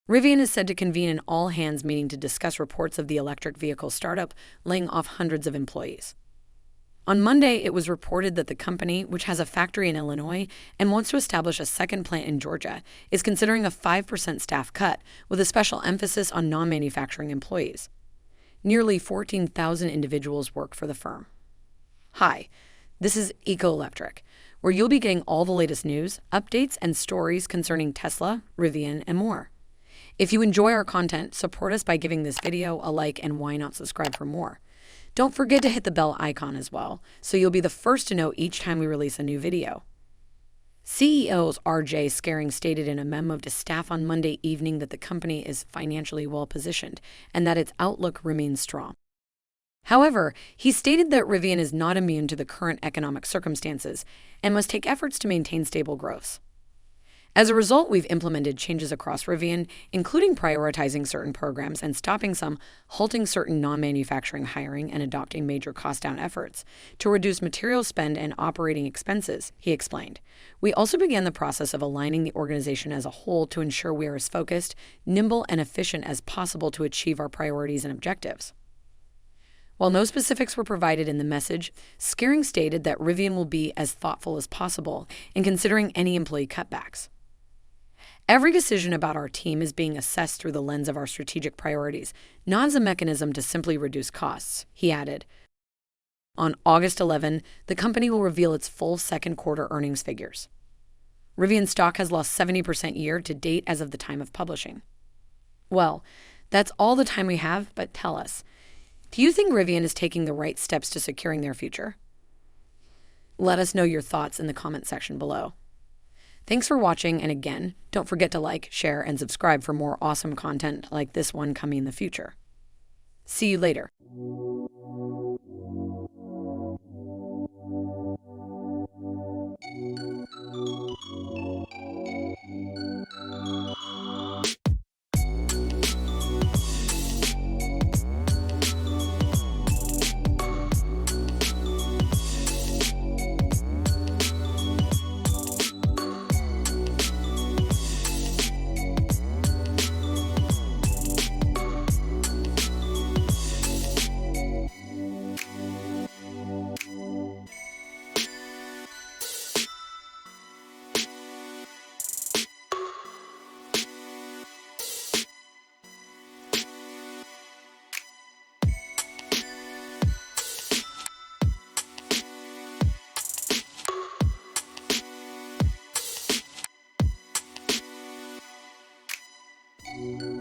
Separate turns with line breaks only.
Rivian is said to convene an all-hands meeting to discuss reports of the electric vehicle startup laying off hundreds of employees. On Monday, it was reported that the company, which has a factory in Illinois and wants to establish a second plant in Georgia, is considering a 5% staff cut with a special emphasis on non-manufacturing employees. Nearly 14,000 individuals work for the firm. Hi, this is Eco-Electric, where you'll be getting all the latest news, updates, and stories concerning Tesla, Rivian, and more. If you enjoy our content, support us by giving this video a like and why not subscribe for more. Don't forget to hit the bell icon as well, so you'll be the first to know each time we release a new video. CEO R.J. Scaring stated in a memo to staff on Monday evening that the company is financially well positioned and that its outlook remains strong. However, he stated that Rivian is not immune to the current economic circumstances and must take efforts to maintain stable growth. As a result, we've implemented changes across Rivian, including prioritizing certain programs and stopping some, halting certain non-manufacturing hiring, and adopting major cost-down efforts to reduce material spend and operating expenses, he explained. We also began the process of aligning the organization as a whole to ensure we are as focused, nimble, and efficient as possible to achieve our priorities and objectives. While no specifics were provided in the message, Scaring stated that Rivian will be as thoughtful as possible in considering any employee cutbacks. Every decision about our team is being assessed through the lens of our strategic priorities, not as a mechanism to simply reduce costs, he added. On August 11, the company will reveal its full second quarter earnings figures. Rivian stock has lost 70% year to date as of the time of publishing. Well, that's all the time we have, but tell us, do you think Rivian is taking the right steps to securing their future? Let us know your thoughts in the comment section below. Thanks for watching, and again, don't forget to like, share, and subscribe for more awesome content like this one coming in the future. See you later. Thank you.